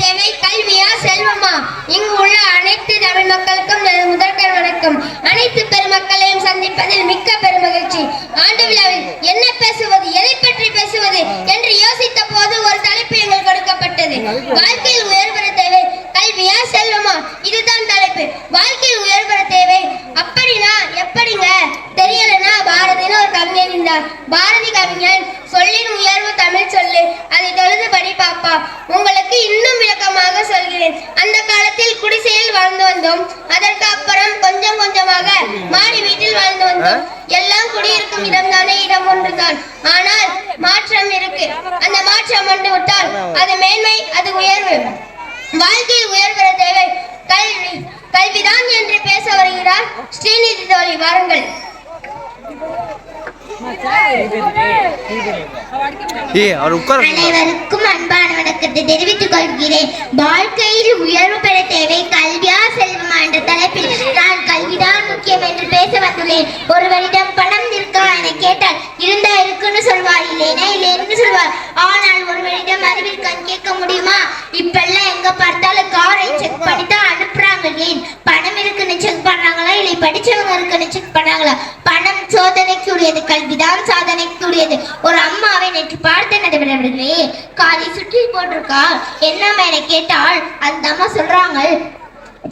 தேவை கல்வியா செல்வமா? இங்கு உள்ள அனைத்து தமிழ் மக்களுக்கும் முதற்கண் வணக்கம். அனைத்து பெருமக்களையும் சந்திப்பதில் மிக்க பெருமகிழ்ச்சி. ஆண்டு விழாவில் என்ன பேசுவது, எதை பற்றி பேசுவது என்று யோசித்த போது ஒரு தலைப்பு எங்களுக்கு கொடுக்கப்பட்டது. வாழ்க்கையில் உயர்வு பெற தேவை கல்வியா செல்வமா? இதுதான் தலைப்பு. வாழ்க்கையில் உயர்வு பெற தேவை அப்படின்னா எப்படிங்க? தெரியலன்னா பாரதின்னு ஒரு கவிஞன் இருந்தார். பாரதி கவிஞன் சொல்லின் உயர்வு தமிழ் சொல்லு, அதை தொழுது படி பாப்பா. உங்களுக்கு இன்னும் விளக்கமாக சொல்கிறேன். அந்த காலத்தில் குடிசையில் வாழ்ந்து வந்தோம். அதற்கு அப்புறம் கொஞ்சம் கொஞ்சமாக மாடி வீட்டில் வாழ்ந்து வந்தோம். எல்லாம் குடியிருக்கும் இடம் தானே, இடம் ஒன்றுதான். ஆனால் மாற்றம் இருக்கு. அந்த மாற்றம் வந்து விட்டால் அது மேன்மை, அது உயர்வு. வாழ்க்கையில் உயர்வு பெற தேவை கல்வி. கல்விதான் என்று பேச வருகிறார் ஸ்ரீநிதி தோழி. வாருங்கள். அனைவருக்கும் அன்பான வணக்கத்தை தெரிவித்துக் கொள்கிறேன். வாழ்க்கையில் உயர்வு பெற தேவை கல்வியா செல்வமா என்ற தலைப்பில் நான் கல்விதான் முக்கியம் என்று பேச வந்துள்ளேன். ஒருவரிடம் பணம் இருக்கா என கேட்டால் இருந்தா இருக்குன்னு சொல்வார், இல்லைன்னா இல்லைன்னு சொல்வார். ஆனால் ஒருவரிடம் அறிவிற்கான்னு கேட்க முடியுமா? இப்பெல்லாம் எங்க பார்த்தாலும் காரை செக் பண்ணி தான் அனுப்புறாங்க. ஏன்? பணம் இருக்குன்னு செக் பண்றாங்களா, இல்லை படிச்சவங்க இருக்குன்னு செக் பண்றாங்களா? பணம் சோதனைக்குரியது, கல்விதான் சாதனைக்குரியது. ஒரு அம்மாவை நேற்று பார்த்து நடைபெறவில்லை, காலை சுற்றி போட்டிருக்கா. என்னம்மா என கேட்டால் அந்த அம்மா சொல்றாங்க,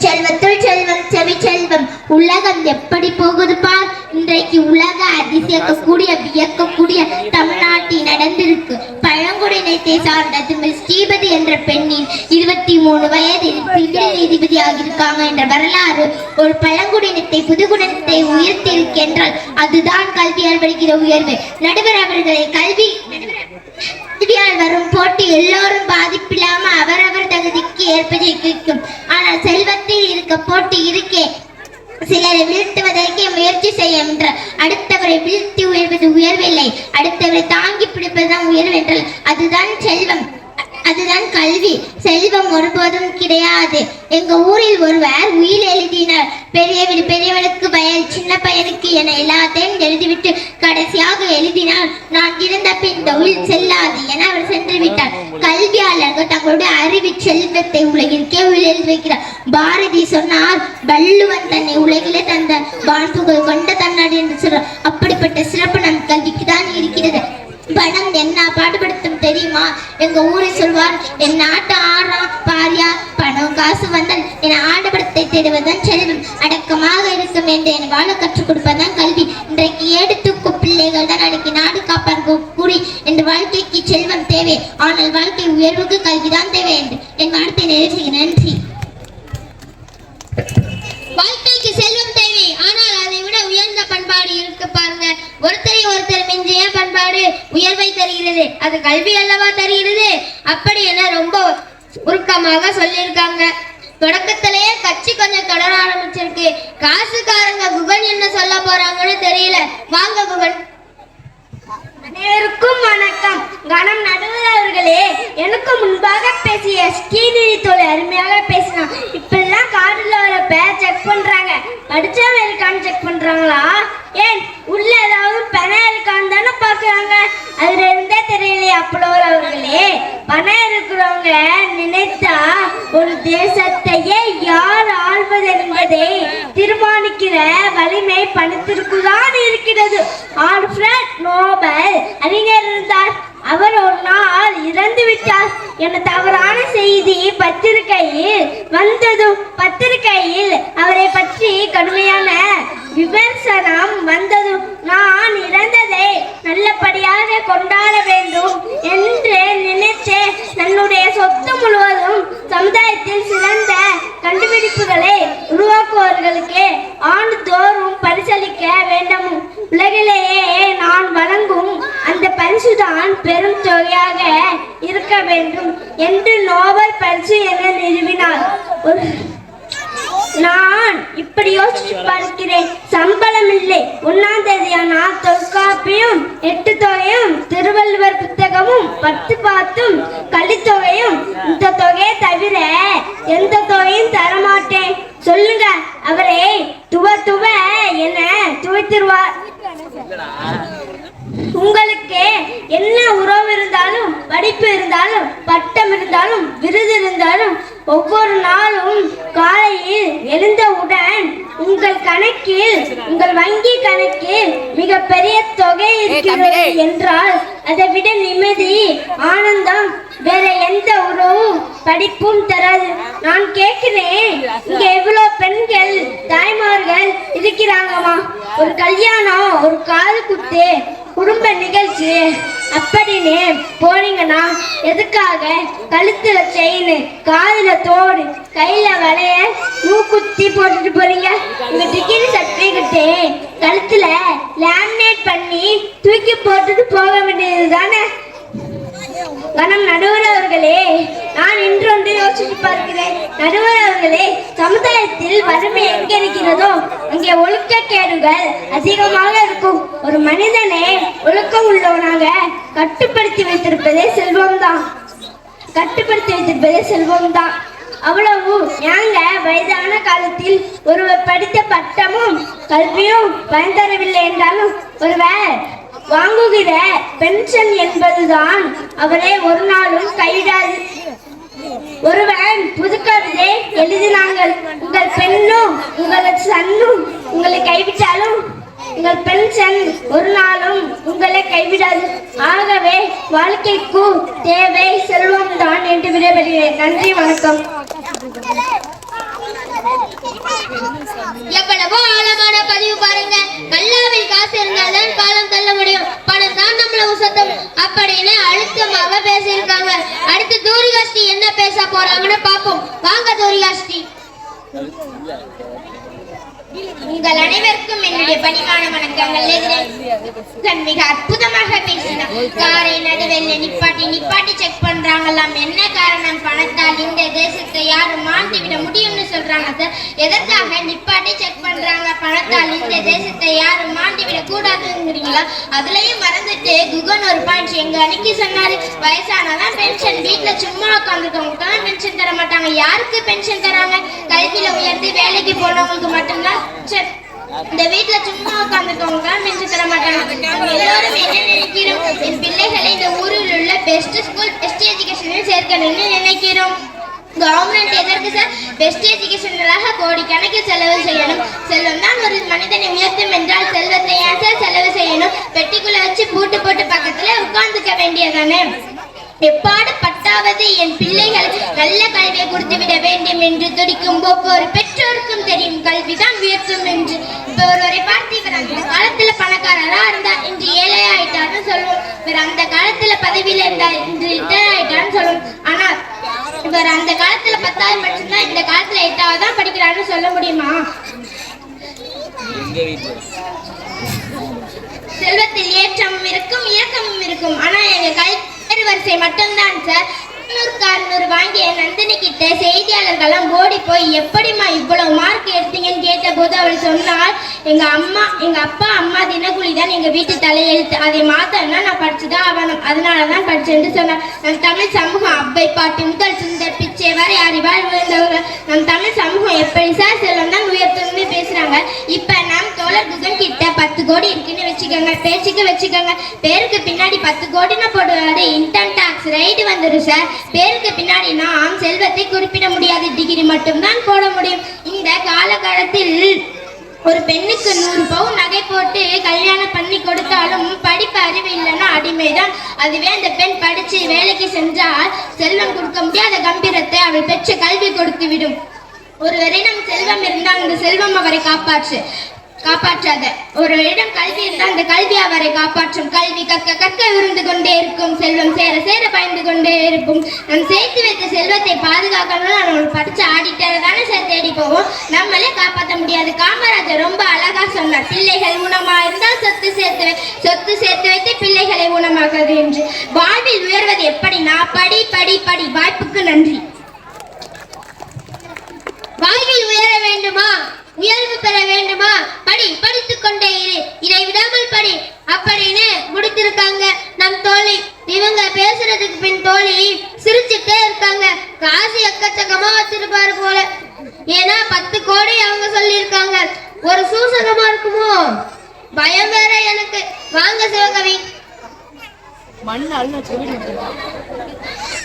செல்வத்துள் செல்வம் செவி செல்வம். உலகம் எப்படி போகுது பார். இன்றைக்கு உலக அதிசயக்கக்கூடிய வியக்கக்கூடிய தமிழ்நாட்டில் நடந்திருக்கு. பழங்குடியினத்தை சார்ந்த ஸ்ரீபதி என்ற பெண்ணின் 23 வயதில் சிவில் நீதிபதி ஆகியிருக்காங்க என்ற வரலாறு ஒரு பழங்குடியினத்தை புதுகுடியினத்தை உயர்த்தியிருக்கின்றால் அதுதான் கல்வியால் வருகிற உயர்வு. நடுவர் அவர்களை கல்வியால் வரும் போட்டி எல்லோரும் பாதிப்பில்லாம அவரவர் தகுதிக்கு ஏற்பதை கிடைக்கும். ஆனால் செல்வத்தில் இருக்க போட்டி இருக்கே. சிலரை வீழ்த்துவதற்கே முயற்சி செய்ய அடுத்தவரை வீழ்த்தி உயர்வது உயர்வில்லை, அடுத்தவரை தாங்கி பிடிப்பதுதான் உயர்வு என்றால் அதுதான் செல்வம், அதுதான் கல்வி. செல்வம் ஒருபோதும் கிடையாது. எங்க ஊரில் ஒருவர் உயில் எழுதினார். பெரியவனுக்கு வயல், சின்ன பையனுக்கு என எல்லாத்தையும் எழுதிவிட்டு கடைசியாக எழுதினார், நான் இருந்த பின் இந்த உயில் செல்லாது என அவர் சென்று விட்டார். கல்வியாளர்கள் தங்களுடைய அறிவு செல்வத்தை உலகிற்கே உயில் எழுதி வைக்கிறார். பாரதி சொன்னார், வள்ளுவன் தன்னை உலகிலே தந்த வாழ்ப்புகள் கொண்ட தன்னாடு என்று சொல்றார். அப்படிப்பட்ட சிறப்பு நம் கல்விக்கு தான் இருக்கிறது. பணம் என்ன பாடுபடுத்தும் தெரியுமா? எங்க ஊரை சொல்வார், என் நாட்டு ஆடுறான் பாரியா, பணம் காசு வந்தால் என் ஆடப்படத்தை தேடுவதுதான் செல்வம். அடக்கமாக இருக்கும் என்று என் வாழ கற்றுக் கொடுப்பதுதான் கல்வி. இன்றைக்கு எடுத்துக்கும் பிள்ளைகள் தான் நாளைக்கு நாடு காப்பார்கள் கூறி என்று வாழ்க்கைக்கு செல்வம் தேவை, ஆனால் வாழ்க்கை உயர்வுக்கு கல்விதான் தேவை என்று என் வார்த்தை நிறைவேற்றுகிறேன். நன்றி. வாழ்க்கைக்கு செல்வம் தேவை, ஆனால் அதை விட உயர்ந்த பண்பாடு இருக்கு பாருங்க. ஒருத்தரை ஒருத்தர் மிஞ்சிய பண்பாடு உயர்வை தருகிறது, அது கல்வி அல்லவா தருகிறது. அப்படி என ரொம்ப உருக்கமாக சொல்லியிருக்காங்க. தொடக்கத்திலேயே கட்சி கொஞ்சம் தொடர ஆரம்பிச்சிருக்கு. காசுக்காரங்க குகன் என்ன சொல்ல போறாங்கன்னு தெரியல. வாங்க குகன். அனைவருக்கும் வணக்கம். கணம் நடுவர் அவர்களே, எனக்கு முன்பாக பேசிய ஸ்ரீநிதி தோழி அருமையாக பேசினான். இப்பெல்லாம் கார்டுல வர பேர் செக் பண்றாங்க, படிச்சவன் இருக்கான்னு செக் பண்றாங்களா? ஏன் உள்ள ஏதாவது பணம் இருக்கான்னு தானே பாக்குறாங்க. அதுல இருந்தே தெரியலையே அப்பளவர் அவர்களே. பணம் இருக்கிறவங்க நினைத்தா ஒரு தேசத்தையே யார் ஆள்வது என்பதை தீர்மானிக்கிற வலிமை பணத்திற்குதான் இருக்கிறது. ஆல்ஃபிரட் நோபல் அறிஞர் இருந்தார். அவர் ஒரு நாள் இறந்து விட்டார் என தவறான செய்தி பத்திரிகையில் வந்ததும் பத்திரிகையில் அவரை பற்றி கடுமையான விமர்சனம் வந்ததும் நான் இறந்ததை நல்லபடியாக கொண்டாட வேண்டும் என்று நினைத்து தன்னுடைய சொத்து முழுவதும் சமுதாயத்தில் சிறந்த கண்டுபிடிப்புகளை உருவாக்குவர்களுக்கு ஆண்டுதோறும் பரிசளிக்க வேண்டும். உலகிலேயே நான் வழங்கும் அந்த பரிசுதான் பெரும் தொகையாக இருக்க வேண்டும் என்று நோபல் பரிசு என நிறுவினார். நான் இப்படி யோசிச்சு பார்க்கிறேன். சம்பளம் இல்லை, 1ஆம் தேதியானால் தொல்காப்பியும் 8 தொகையும் திருவள்ளுவர் புத்தகமும் 10 பாத்தும் கலித்தொகையும் இந்த தொகையை தவிர எந்த தொகையும் தரமாட்டேன். சொல்லுங்க, அவரை துவ என துவைத்திருவார். உங்களுக்கு என்ன உறவு இருந்தாலும், படிப்பு இருந்தாலும், பட்டம் இருந்தாலும், விருது இருந்தாலும், ஒவ்வொரு நாளும் காலையில் எழுந்தவுடன் உங்கள் கணக்கில், உங்கள் வங்கி கணக்கில் மிகப்பெரிய தொகை இருக்கிறது என்றால் அதை விட நிம்மதி, ஆனந்தம் வேற எந்த உறவும் படிப்பும் தராது. நான் கேட்கிறேன், இங்க எவ்வளவு பெண்கள் தாய்மார்கள் இருக்கிறாங்கம்மா. ஒரு கல்யாணம், ஒரு காது குத்து, குடும்ப நிகழ்ச்சி அப்படின்னு போனீங்கன்னா எதுக்காக கழுத்துல செயின், காதுல தோடு, கையில வளைய, மூக்குத்தி போட்டுட்டு போறீங்க? உங்க டிகிரி சர்டிபிகேட்டு கழுத்துல லேமினேட் பண்ணி தூக்கி போட்டுட்டு போக வேண்டியது தானே? கணம் நடுவர் அவர்களே, நான் இன்றொன்று யோசித்து பார்க்கிறேன். நடுவர் அவர்களே, சமுதாயத்தில் வறுமை எங்கே இருக்கிறதோ அங்கே ஒழுக்கக்கேடுகள் அதிகமாக இருக்கும். ஒரு மனிதனை ஒழுக்கம் உள்ளவனாக கட்டுப்படுத்தி வைத்திருப்பதே செல்வம்தான். அவ்வளவு ஏங்க வயதான காலத்தில் ஒருவர் படித்த பட்டமும் கல்வியும் பயன் தரவில்லை என்றாலும் ஒருவர் வாங்குகிற பென்ஷன் என்பதுதான் அவரை ஒரு நாளும் கைவிடாது. ஒருவன் புதுக்கவிதை எழுதினாங்கள், உங்கள் பெண்ணும் உங்கள் சன்னும் உங்களை கைவிட்டாலும் உங்கள் பென்ஷன் ஒரு நாளும் உங்களை கைவிடாது. ஆகவே வாழ்க்கைக்கு தேவை செல்வம் தான் என்று விடைபெறுகிறேன். நன்றி, வணக்கம். எவ்வளவோ ஆழமான பதிவு பாருங்க. கல்லாவில் காசு இருந்தால்தான் காலம் தள்ள முடியும், பணம் தான் நம்மள உசத்தம் அப்படின்னு அழுத்தமாக பேசியிருக்காங்க. அடுத்து தூரிகாஸ்ரீ என்ன பேச போறாங்கன்னு பாப்போம். வாங்க தூரிகாஸ்ரீ. உங்கள் அனைவருக்கும் என்னுடைய பணிவான வணக்கங்கள். மிக அற்புதமாக பேசினார். காரை நடுவெல்ல நிப்பாட்டி செக் பண்றாங்களாம். என்ன காரணம்? பணத்தால் இந்த தேசத்தை யாரும் மாற்றி விட முடியும்னு சொல்றாங்க சார். எதற்காக நிப்பாட்டி செக் பண்றாங்க? பணத்தால் இந்த தேசத்தை யாரும் மாற்றி விட கூடாதுங்கிறீங்களா? அதுலயும் மறந்துட்டு குகன் ஒரு பாயிண்ட் எங்க அன்னைக்கு சொன்னாரு, வயசானாதான் பென்ஷன், வீட்டுல சும்மா உட்காந்துருக்கவங்களுக்கு தான் பென்ஷன் தர மாட்டாங்க. யாருக்கு பென்ஷன் தராங்க? கல்வியில உயர்ந்து வேலைக்கு போனவங்களுக்கு மட்டும்தான். இந்த வீட்டுல சும்மா உட்காந்துருக்கவங்க பென்ஷன் தர மாட்டாங்க. எல்லாரும் என்ன நினைக்கிறோம்? என் பிள்ளைகளை இந்த ஊரில் உள்ள பெஸ்ட் ஸ்கூல், பெஸ்ட் எஜுகேஷனில் சேர்க்கணும்னு நினைக்கிறோம். கவர்மெண்ட் எதற்கு சார் பெஸ்ட் எஜுகேஷனுக்காக கோடிக்கணக்கில் செலவு செய்யணும்? செல்வம் தான் ஒரு மனிதனை உயர்த்தும் என்றால் செல்வத்தை ஏன் சார் செலவு செய்யணும்? பெட்டிக்குள்ள வச்சு பூட்டு போட்டு பக்கத்துல உட்கார்ந்துக்க வேண்டியதானே? எப்பாடு பட்டாவது என் பிள்ளைகள் நல்ல கல்வியை கொடுத்து விட வேண்டும் என்று துடிக்கும் ஒவ்வொரு பெற்றோருக்கும் தெரியும் கல்விதான் உயர்த்தும் என்று. இப்ப ஒருவரை பார்த்து இவர் அந்த காலத்துல பணக்காரரா இருந்தா இன்று ஏழை ஆயிட்டார்னு சொல்லுவோம். இவர் அந்த காலத்துல பதவியில இருந்தார் இன்று ரிட்டையர் ஆயிட்டார்னு சொல்லுவோம். ஆனா இவர் அந்த காலத்துல 10வது படிச்சிருந்தா இந்த காலத்துல 8வது தான் படிக்கிறாருன்னு சொல்ல முடியுமா? செல்வத்தில் ஏற்றமும் இருக்கும், இயக்கமும் இருக்கும். ஆனா எங்க கல்வி வரிசை மட்டும்தான் சார். 200 வாங்கிய நந்தினி கிட்ட செய்தியாளர்கள்லாம் ஓடி போய் எப்படிமா இவ்வளவு மார்க் எடுத்தீங்கன்னு கேட்ட போது அவள் சொன்னால், எங்க அப்பா அம்மா தினக்கூலி தான் எங்க வீட்டு தலையெழுத்து, அதை மாத்தனா நான் படிச்சுதான் ஆகணும், அதனாலதான் படிச்சேன்னு சொன்னார். நம் தமிழ் சமூகம் அவ்வை பாட்டி முதல் சுந்தர் பிச்சை வரை அறிவால் உயர்ந்தவர்கள். நம் தமிழ் சமூகம் எப்படி சார் செல்வம் தான் உயர்த்தணும்னு பேசுறாங்க. இப்ப நம் தோழர் குகன் கிட்ட 10 கோடி இருக்குன்னு வச்சுக்கோங்க, பேச்சுக்கு வச்சுக்கோங்க. பேருக்கு பின்னாடி 10 கோடின்னு போடுவாரு, இன்கம் டாக்ஸ் ரைடு வந்துடும் சார். பேருக்கு பின்னாடி நாம் செல்வத்தை குறிப்பிட முடியாது, டிகிரி மட்டும்தான் போட முடியும். இந்த காலகட்டத்தில் ஒரு பெண்ணுக்கு 100 பவுன் நகை போட்டு கல்யாணம் பண்ணி கொடுத்தாலும் படிப்பு அறிவு இல்லைன்னா அடிமைதான். அதுவே அந்த பெண் படிச்சு வேலைக்கு சென்றால் செல்வம் கொடுக்க முடியாத கம்பீரத்தை அவள் பெற்ற கல்வி கொடுத்து விடும். ஒருவரிடம் செல்வம் இருந்தால் அந்த செல்வம் அவரை காப்பாற்றாத. ஒருவரிடம் கல்வி இருந்தால் அந்த கல்வி அவரை காப்பாற்றும். கல்வி கற்க கற்க விருந்து கொண்டே இருக்கும், செல்வம் சேர சேர பயந்து கொண்டே இருக்கும். நம் சேர்த்து வைத்த செல்வத்தை பாதுகாக்கணும்னு நம்ம படிச்ச ஆடிட்டர் தானே சார் தேடி போவோம், நம்மளே காப்பாற்ற முடியாது. காமராஜர் ரொம்ப அழகா சொன்னார், பிள்ளைகள் ஊனமா இருந்தால் சொத்து சேர்த்து வைத்து பிள்ளைகளை ஊனமாக்குறது என்று. வாழ்வில் உயர்வது எப்படின்னா படி படி படி. வாய்ப்புக்கு நன்றி. வாழ்வில் உயர வேண்டுமா, உயர்வு பெற வேண்டுமா, படித்துக் கொண்டே இரு, இதை விடாமல் படி அப்படின்னு முடித்திருக்காங்க நம் தோழி. இவங்க பேசுறதுக்கு பின் தோழி சிரிச்சுட்டே இருக்காங்க. காசு எக்கச்சக்கமா வச்சிருப்பாரு போல. ஏன்னா 10 கோடி அவங்க சொல்லியிருக்காங்க. ஒரு சூசகமா இருக்குமோ பயம் வேற எனக்கு. வாங்க சிவகவி.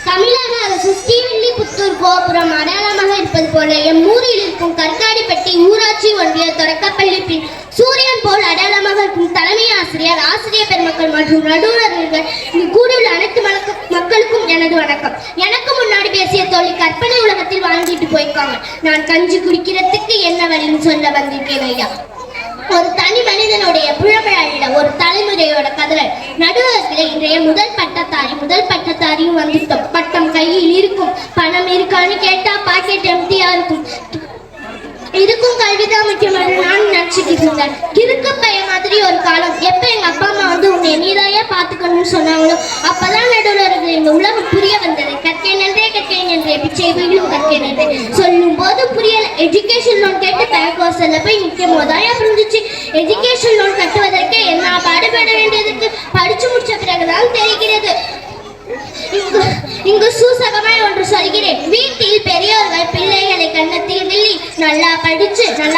தமிழக அரசு ஸ்ரீவில்லிபுத்தூர் கோபுரம் அடையாளமாக இருப்பது போல எம் ஊரில் இருக்கும் கற்காடிப்பட்டி ஊராட்சி ஒன்றிய தொடக்கப்பள்ளி சூரியன் போல் அடையாளமாக இருக்கும் தலைமை ஆசிரியர், ஆசிரியர் பெருமக்கள் மற்றும் நடுவர்கள், இங்கு கூடியுள்ள அனைத்து மக்களுக்கும் எனது வணக்கம். எனக்கு முன்னாடி பேசிய தோழி கற்பனை உலகத்தில் வாழ்ந்துட்டு போயிருக்காங்க. நான் கஞ்சி குடிக்கிறதுக்கு என்ன வழின்னு சொல்ல வந்திருக்கேன் ஐயா. ஒரு தனி மனிதனுடைய புழமையாளிட ஒரு தலைமுறையோட கதறல். நடுவர்களே, இன்றைய முதல் பட்டத்தாரியும் வந்துட்டோம். பட்டம் கையில் இருக்கும், பணம் இருக்கான்னு கேட்டா பாக்கெட் எம்டியா இருக்கும். இதுக்கும் கல்விதான் முக்கியமான நான் நினைச்சுக்கிட்டு இருந்தேன். கிறுக்கு பையன் மாதிரி ஒரு காலம். எப்ப எங்க அப்பா அம்மா வந்து உன்னை நீதாயே பாத்துக்கணும்னு சொன்னாங்களோ அப்பதான் நடுவர்கள் இந்த உலகம் புரிய வந்தது. கற்கேன் என்றே பிச்சை வீடும் கற்கேன் என்றே சொல்லும் போது புரியல. எஜுகேஷன் லோன் கேட்டு பேங்க் வாசல்ல போய் நிற்கும் போதாயா புரிஞ்சிச்சு எஜுகேஷன் லோன் கட்டுவதற்கு என்ன பாடுபட வேண்டியதுக்கு படிச்சு முடிச்ச பிறகுதான் தெரிகிறது. இங்கு சூசகமாய் ஒன்று சொல்கிறேன். வீட்டில் பெரியவர்கள் பிள்ளைகளை கன்னத்தில் கிள்ளி நல்லா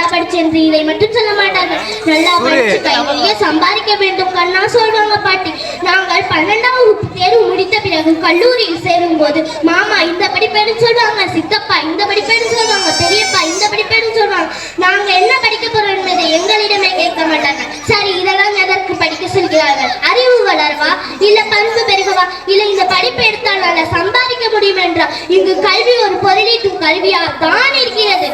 படிச்சு என்று இதை மட்டும் சொல்ல மாட்டார்கள். நல்லா படிச்சு கை நிறைய சம்பாதிக்க வேண்டும் கண்ணா சொல்வாங்க பாட்டி. நாங்கள் 12ஆம் வகுப்பு தேர்வு முடித்த பிறகு கல்லூரியில் சேரும் போது மாமா இந்த படிப்பேன்னு சொல்லுவாங்க, சித்தப்பா இந்த படிப்பேன்னு சொல்லுவாங்க, பெரியப்பா இந்த படிப்பேன்னு சொல்லுவாங்க. நாங்க என்ன படிக்க போறோம் என்பதை எங்களிடமே கேட்க மாட்டாங்க. சரி, இதெல்லாம் எதற்கு படிக்க சொல்கிறார்கள்? அறிவு வளரவா, இல்ல பண்பு பெருகவா, இல்ல இந்த படிப்பு எடுத்தால் நல்ல சம்பாதிக்க முடியும் என்றால் இங்கு கல்வி ஒரு பொருளீட்டும் கல்வியாக தான் இருக்கிறது.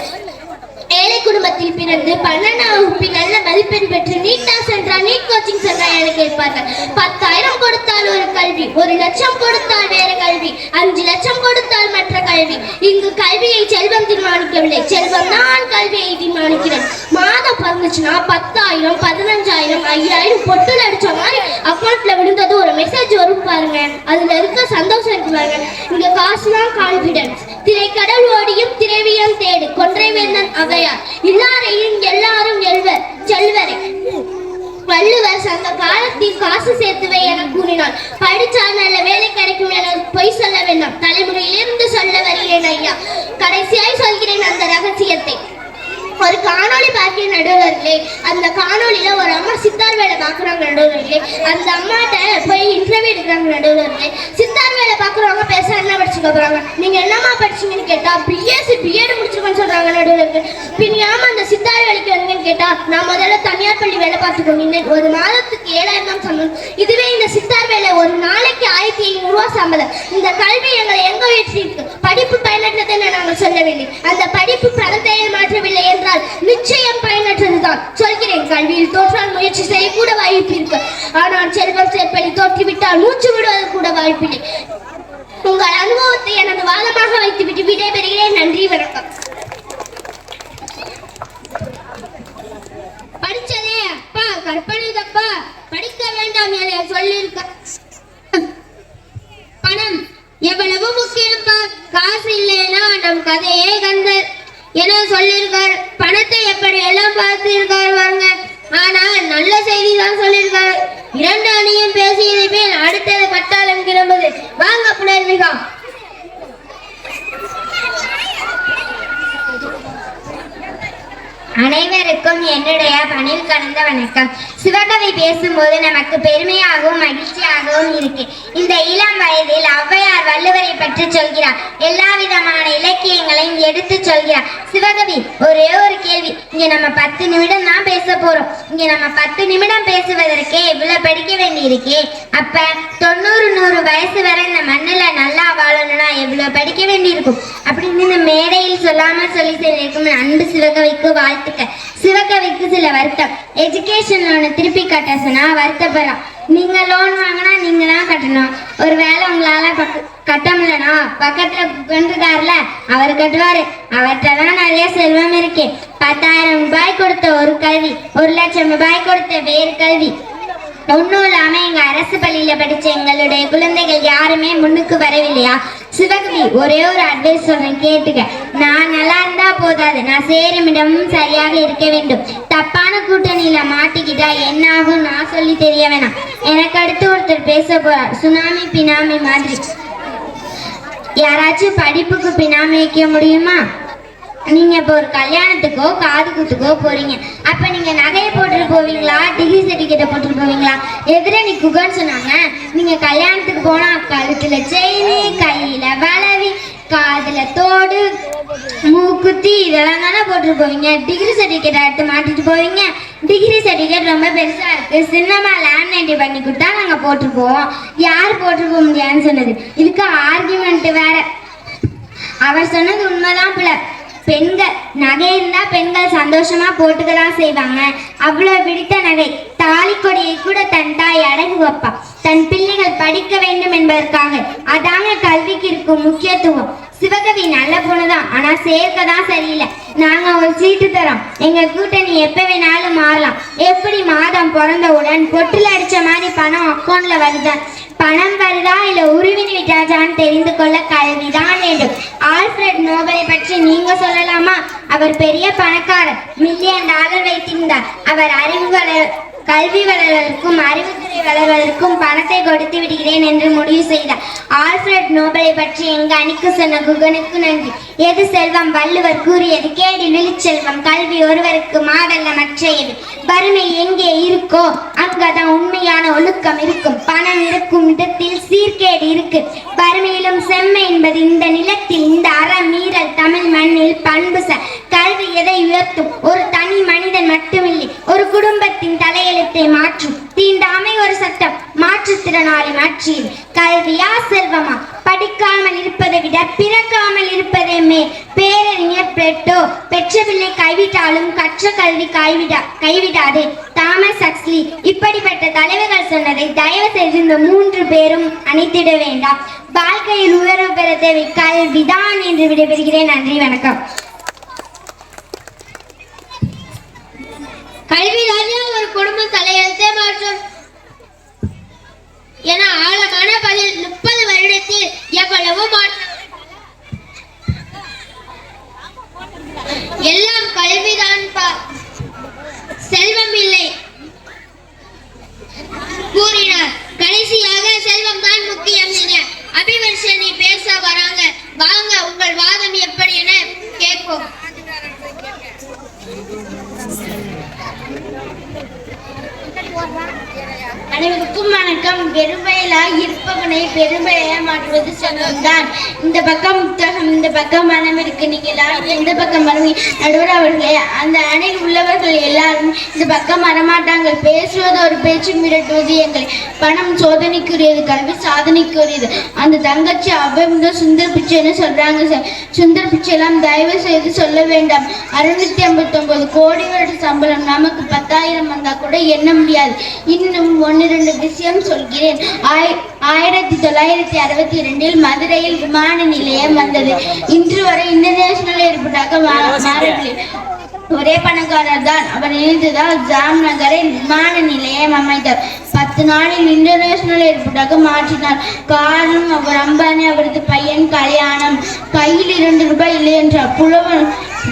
ஏழை குடும்பத்தில் பிறந்து 12ஆம் வகுப்பில் நல்ல மதிப்பெண் பெற்று நீட்டா சென்றால் நீட் கோச்சிங் சென்றால் என கேட்பார்கள். 10,000 கொடுத்தால் ஒரு கல்வி, 1 லட்சம் கொடுத்தால் வேற கல்வி, 5 லட்சம் கொடுத்தால் மற்ற கல்வி. இங்கு கல்வியை செல்வம் தீர்மானிக்கவில்லை, செல்வம் தான் கல்வியை தீர்மானிக்கிறது. மாதம் பங்குச்சுன்னா 10,000, 15,000, 5,000 பொட்டுல அடிச்ச மாதிரி அக்கௌண்ட்ல விழுந்தது ஒரு மெசேஜ் வரும் பாருங்க. அதுல இருக்க சந்தோஷம் இருக்கு பாருங்க. இங்க காசுதான் கான்பிடன்ஸ். திரைக்கடல் ஓடியும் திரைவியம் தேடு கொன்றை வேந்தன் அவையார். எல்லாரும் செல்வரே. வள்ளுவர் சங்க காலத்தில் காசு சேர்த்துவை என கூறினார். படிச்சால் நல்ல வேலை கிடைக்கும் என பொய் சொல்ல வேண்டாம். தலைமுறையிலிருந்து சொல்ல வருகிறேன் ஐயா. கடைசியாய் சொல்கிறேன் அந்த ரகசியத்தை. ஒரு காணொளி பார்க்கிற நடுவர்களே, அந்த காணொலியில ஒரு அம்மா சித்தார் வேலை பாக்குறாங்க நடுவர்களே. அந்த அம்மாட்ட போய் இன்டர்வியூ எடுக்கிறாங்க நடுவர்களே. சித்தார் வேலை பாக்குறவங்க பேச என்ன படிச்சுக்க போறாங்க? நீங்க என்னமா படிச்சீங்கன்னு கேட்டா பிஎட் முடிச்சிருக்கோன்னு சொல்றாங்க நடுவர்கள். பின் ஏமா அந்த சித்தார் வேலைக்கு வந்தீங்கன்னு கேட்டா நான் முதல்ல தனியார் பள்ளி வேலை பார்த்து கொண்டிருந்தேன். ஒரு மாதத்துக்கு 7,000 தான் சம்பளம். இதுவே இந்த சித்தார் வேலை ஒரு நாளைக்கு 1,500 ரூபாய் சம்பளம். இந்த கல்வி எங்களை எங்க வச்சு இருக்கு. படிப்பு பயனற்றதை நாங்கள் சொல்லவில்லை. அந்த படிப்பு பணத்தை மாற்றவில்லை என்றால் நிச்சயம் பயனற்றதுதான் சொல்கிறேன். கல்வியில் தோற்றால் முயற்சி செய்ய கூட வாய்ப்பு இருக்கு. ஆனால் செல்வம் சேர்ப்படி தோற்றுவிட்டால் மூச்சு விடுவது கூட வாய்ப்பில்லை. உங்கள் அனுபவத்தை எனது வாதமாக வைத்துவிட்டு விடைபெறுகிறேன். நன்றி, வணக்கம். படிச்சதே அப்பா கற்பனை தப்பா, படிக்க வேண்டாம் என சொல்லிருக்க. பணம் எவ்வளவு முக்கியம்ப்பா. காசு இல்லைன்னா நம் கதையே கந்தர் என சொல்லியிருக்காரு. பணத்தை எப்படி எல்லாம் பார்த்திருக்காரு வாங்க. ஆனா நல்ல செய்தி தான் சொல்லியிருக்காரு. 2 அணியும் பேசியதை மேல் அடுத்தது பட்டாளம் கிளம்புது. வாங்க புனர்விகா. அனைவருக்கும் என்னுடைய பணில் கடந்த வணக்கம். சிவகவி பேசும்போது நமக்கு பெருமையாகவும் மகிழ்ச்சியாகவும் இருக்கு. இந்த இளம் வயதில் ஔவையார் வள்ளுவரை பற்றி சொல்கிறார். எல்லா விதமான இலக்கியங்களையும் எடுத்து சொல்கிறார். சிவகவி, ஒரே ஒரு கேள்வி. இங்க நம்ம 10 நிமிடம் தான் பேச போறோம். இங்க நம்ம 10 நிமிடம் பேசுவதற்கே இவ்வளவு படிக்க வேண்டி இருக்கே. அப்ப 90-100 வயசு வரை இந்த மண்ணுல நல்லா வாழணும்னா எவ்வளவு படிக்க வேண்டி இருக்கும் அப்படின்னு இந்த மேடையில் சொல்லாம சொல்லி செல்லிருக்கும் அன்பு சிவகவிக்கு வாழ்த்துக்க. சிவகவிக்கு சில வருத்தம். எஜுகேஷன் லோனை திருப்பி கட்ட சொன்னா வருத்தப்படுறான். நீங்க லோன் வாங்கினா நீங்க தான் கட்டணும். ஒருவேளை உங்களால கட்ட முடியலனா பக்கத்துல கொண்டுக்காருல அவர் கட்டுவாரு. அவர்கிட்ட தான் நிறைய செல்வம் இருக்கு. 10,000 ரூபாய் கொடுத்த ஒரு கல்வி, 1 லட்சம் ரூபாய் கொடுத்த வேறு கல்வி. ஒன்றும் இல்லாம எங்க அரசு பள்ளியில படிச்ச எங்களுடைய குழந்தைகள் யாருமே முன்னுக்கு வரவில்லையா? சிவகவி, ஒரே ஒரு அட்வைஸ் சொல்றேன், கேட்டுக்க. நான் நல்லா இருந்தா போதாது, நான் சேரும் இடமும் சரியாக இருக்க வேண்டும். தப்பான கூட்டணியில மாட்டிக்கிட்டா என்ன ஆகும் நான் சொல்லி தெரிய வேணாம். எனக்கு அடுத்து ஒருத்தர் பேச போறார். சுனாமி பினாமி மாதிரி. யாராச்சும் படிப்புக்கு பினாமி வைக்க முடியுமா? நீங்க இப்போ ஒரு கல்யாணத்துக்கோ காது குத்துக்கோ போறீங்க. அப்ப நீங்க நகையை போட்டுட்டு போவீங்களா, டிகிரி சர்டிபிகேட்டை போட்டுட்டு போவீங்களா? எதிரணி குகன்னு சொன்னாங்க. நீங்க கல்யாணத்துக்கு போனா கழுத்துல செயின், கையில வளவி, காதுல தோடு, மூக்குத்தி இதெல்லாம் தானே போட்டுட்டு போவீங்க. டிகிரி சர்டிபிகேட் எடுத்து மாட்டிட்டு போவீங்க. டிகிரி சர்டிபிகேட் ரொம்ப பெருசா இருக்கு, சின்னமா லேண்ட் பண்ணி கொடுத்தா நாங்க போட்டு போவோம். யார் போட்டு போக முடியாதுன்னு சொன்னது? இதுக்கு ஆர்குமெண்ட் வேற. அவர் சொன்னது உண்மைதான் போல. பெண்கள் நகை இருந்தா பெண்கள் சந்தோஷமா போட்டுக்க தான் செய்வாங்க. அவ்வளவு பிடித்த நகை. தாலி கொடியை கூட தன் தாய் அடகு வைப்பா, தன் பிள்ளைகள் படிக்க வேண்டும் என்பதற்காக. அதாங்க கல்விக்கு இருக்கும் முக்கியத்துவம். சிவகவி நல்ல பொண்ணுதான், ஆனா சேர்க்க தான் சரியில்லை. நாங்க ஒரு சீட்டு தரோம், எங்க கூட்டணி எப்ப வேணாலும் மாறலாம். எப்படி மாதம் பிறந்தவுடன் பொட்டுல அடிச்ச மாதிரி பணம் அக்கௌண்ட்ல வருது. பணம் வருதா இல்ல உருவினி விட்டாச்சான்னு தெரிந்து கொள்ள கல்விதான் வேண்டும். ஆல்ஃபிரட் நோபலை பற்றி நீங்க சொல்லலாமா? அவர் பெரிய பணக்காரர், $1,000,000 வைத்திருந்தார். அவர் கல்வி வளர்வதற்கும் அறிவுத்துறை வளர்வதற்கும் பணத்தை கொடுத்து விடுகிறேன் என்று முடிவு செய்தார். ஆல்ஃபிரட் நோபலை பற்றி எங்க அணிக்கு சொன்ன குகனுக்கு நன்றி. எது செல்வம்? வள்ளுவர் கூறியது கேடில் விழிச்செல்வம். கல்வி ஒருவருக்கு மாதல்ல மற்றையது. வறுமை எங்கே இருக்கோ அங்கதான் உண்மையான ஒழுக்கம் இருக்கும். பணம் இருக்கும் இடத்தில் சீர்கேடு இருக்கு. வறுமையிலும் செம்மை என்பது இந்த நிலத்தில். இந்த அறமீறல் தமிழ் மண்ணில் பண்பு. கல்வி எதை உயர்த்தும்? ஒரு தனி மனிதன் மட்டுமில்லை, ஒரு குடும்பத்தின் தலையெழுத்தை மாற்றும். தீண்டாமை ஒரு சட்டம், மாற்றுத்திறனாளி மாற்றியது. கல்வியா செல்வமா? படிக்காமல் இருப்பதை விட பிறக்காமல் இருப்பதே மேல். பேரறிஞர் பிளேட்டோ, பெற்ற பிள்ளை கைவிட்டாலும் கற்ற கல்வி கைவிடாதே. தாமஸ் ஹக்ஸ்லி, இப்படிப்பட்ட தலைவர்கள் சொன்னதை தயவு செய்து இந்த 3 பேரும் அணைத்திட வேண்டாம். வாழ்க்கையில் உயர்வு பெற தேவை கல்விதான் என்று விடைபெறுகிறேன். நன்றி, வணக்கம். கல்விதானே ஒரு குடும்ப தலையெழுத்தே மாற்றும் என ஆழமான பதில். 30 வருடத்தில் எவ்வளவு மாற்றம். எல்லாம் கல்விதான் செல்வம் இல்லை கூறினார். கடைசியாக செல்வம் தான் முக்கியம் என அபிவர்ஷனை பேச வராங்க. வாங்க, உங்கள் வாதம் எப்படி என கேட்போம். அனைவருக்கும் வணக்கம். வெறுமையிலாய் இருப்பவனை பெருமையை மாற்றுவது செல்வம்தான். இந்த பக்கம் புத்தகம், இந்த பக்கம் மனம் இருக்கு. நீங்க எல்லாரும் எந்த பக்கம் வருவீங்க? நடுவர் அவர்களே, அந்த அணியில் உள்ளவர்கள் எல்லாரும் இந்த பக்கம் வரமாட்டாங்க. பேசுவது ஒரு பேச்சு, மிரட்டுவது எங்களை. பணம் சோதனைக்குரியது, கல்வி சாதனைக்குரியது. அந்த தங்கச்சி அவ்வளவு சுந்தர் பிச்சைன்னு சொல்றாங்க சார். சுந்தர் பிச்சை எல்லாம் தயவு செய்து சொல்ல வேண்டாம். 659 கோடி வருட சம்பளம் நமக்கு 10,000 வந்தா கூட எண்ண முடியாது. இன்னும் 1-2 விஷயம் சொல்கிறேன். 1962 மதுரையில் விமான நிலையம் வந்தது. இன்று வரை இன்டர்நேஷனல் ஏர்போர்ட்டாக மாறவில்லை. ஒரே பணக்காரர் தான். அவர் இணைந்துதான் ஜாம் நகரில் விமான நிலையம் அமைத்தார். 10 நாளில் இன்டர்நேஷனல் ஏர்போர்ட்டாக மாற்றினார். காரணம், அவர் அம்பானி அவரது பையன் கல்யாணம். கையில் 2 ரூபாய் இல்லை என்றார்.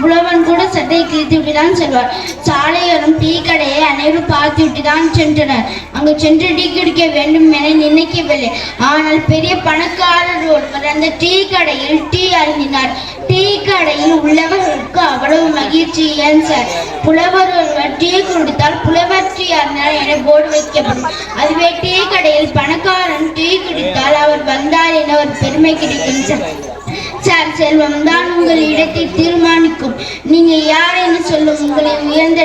புலவன் கூட சட்டை கிழித்து விட்டுதான் செல்வார். சாலையோரம் டீ கடையை அனைவரும் பார்த்து விட்டுதான் சென்றனர். அங்கு சென்று டீ குடிக்க வேண்டும் என நினைக்கவில்லை. ஆனால் பெரிய பணக்காரர் ஒருவர் அந்த டீ கடையில் டீ அருந்தினார். டீ கடையில் உள்ளவர்களுக்கு அவ்வளவு மகிழ்ச்சி. ஏன் சார், புலவர் ஒருவர் டீ குடித்தால் புலவர் டீ அருந்தார் என போர்டு வைக்கப்படும். அதுவே டீ கடையில் பணக்காரன் டீ குடித்தால் அவர் வந்தார் என ஒரு பெருமை கிடைக்கும் சார். செல்வம் தான் உங்கள் இடத்தை தீர்மானிக்கும். நீங்க யார் என்று சொல்லும் உங்களை உயர்ந்த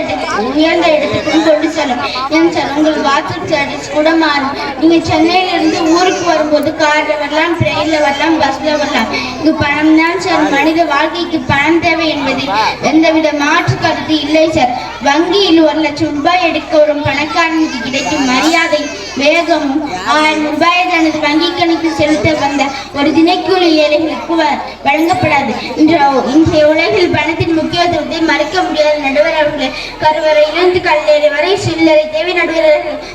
இடத்துக்கும் கொண்டு செல்லும். ஏன் சார், உங்கள் வாட்ஸ்அப் ஸ்டேட்டஸ் கூட மாறும். நீங்க சென்னையிலிருந்து ஊருக்கு வரும்போது கார்ல வரலாம், ட்ரெயின்ல வரலாம், பஸ்ல வரலாம். இது பணம் தான் சார். மனித வாழ்க்கைக்கு பணம் தேவை என்பதில் எந்தவித மாற்று கருத்து இல்லை சார். வங்கியில் 1 லட்சம் ரூபாய் எடுக்க வரும் பணக்காரனுக்கு கிடைக்கும் மரியாதை வேகமும் 1000 ரூபாயை தனது வங்கி கணக்கில் செலுத்த வந்த ஒரு தினக்கூலி ஏழைகளுக்கு வழங்கப்படாது. இன்றைய உலகில் பணத்தின் முக்கியத்துவத்தை மறைக்க முடியாத நடுவர் அவர்களே. கருவறையிலிருந்து கல்லறை வரை சில்லறை தேவை.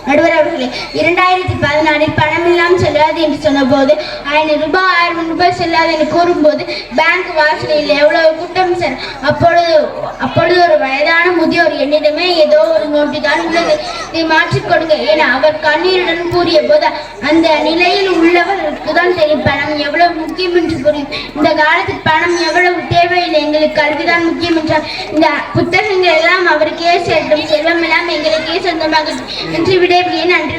நடுவர் அவர்களே, 2014 பணம் இல்லாமல் செல்லாது என்று சொன்ன போது 1000 ரூபாய் செல்லாது என்று கூறும்போது பேங்க் வாசலில் எவ்வளவு கூட்டம் சார். அப்பொழுது ஒரு வயதான முதியோர், என்னிடமே ஏதோ ஒரு நோட்டு தான் உள்ளது, இதை மாற்றிக் கொடுங்க என அவர் கண்ணீருடன் கூறிய போது அந்த நிலையில் உள்ளவர்களுக்கு தான் தெரியும் பணம் எவ்வளவு முக்கியம் என்று புரியும். இந்த காலத்தில் பணம் எவ்வளவு தேவையில்லை, எங்களுக்கு கல்விதான் முக்கியம் என்றார். இந்த புத்தகங்கள் எல்லாம் அவருக்கே செல்லும், செல்வம் எல்லாம் எங்களுக்கே சொந்தமாக என்று விடைபெறுகிறேன். நன்றி.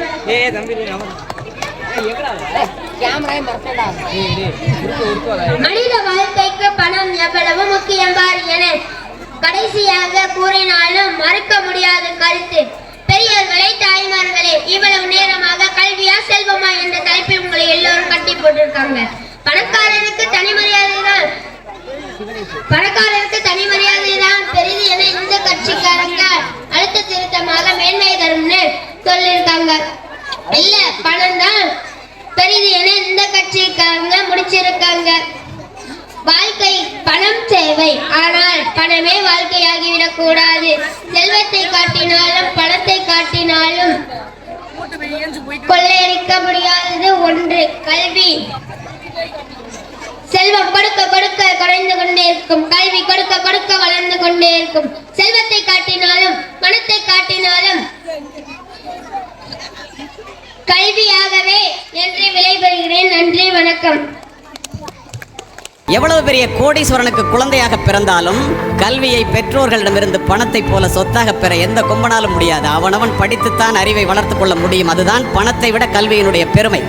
மனித வாழ்க்கைக்கு பணம் எவ்வளவு முக்கியம் பார் என கடைசியாக கூறினாலும் மறுக்க முடியாத கருத்து. பெரியவர்களே, தாய்மார்களே, இவ்வளவு நேரமாக கல்வியா செல்வமா என்ற தலைப்பில் உங்களை எல்லோரும் கட்டி போட்டிருக்காங்க. பணக்காரனுக்கு தனி மரியாதை தான் பெரிது என இந்த கட்சிக்காரங்க அடுத்த திருத்தமாக மேன்மை தரும்னு சொல்லியிருக்காங்க. இல்ல, பணம் தான் பெரிது என இந்த கட்சிக்காரங்க முடிச்சிருக்காங்க. வாழ்க்கை பணம் தேவை, ஆனால் பணமே வாழ்க்கையாகிவிடக் கூடாது. செல்வத்தை காட்டினாலும் பணத்தை காட்டினாலும் கொள்ளையடிக்க முடியாதது ஒன்று கல்வி. செல்வம் கொடுக்க கொடுக்க குறைந்து கொண்டே இருக்கும், கல்வி கொடுக்க கொடுக்க வளர்ந்து கொண்டே இருக்கும். செல்வத்தை காட்டினாலும் பணத்தை காட்டினாலும் கல்வியாகவே என்று விடைபெறுகிறேன். நன்றி, வணக்கம். எவ்வளவு பெரிய கோடீஸ்வரனுக்கு குழந்தையாக பிறந்தாலும் கல்வியை பெற்றோர்களிடமிருந்து பணத்தை போல சொத்தாக பெற எந்த கொம்பனாலும் முடியாது. அவனவன் படித்துத்தான் அறிவை வளர்த்து கொள்ள முடியும். அதுதான் பணத்தை விட கல்வியினுடைய பெருமை.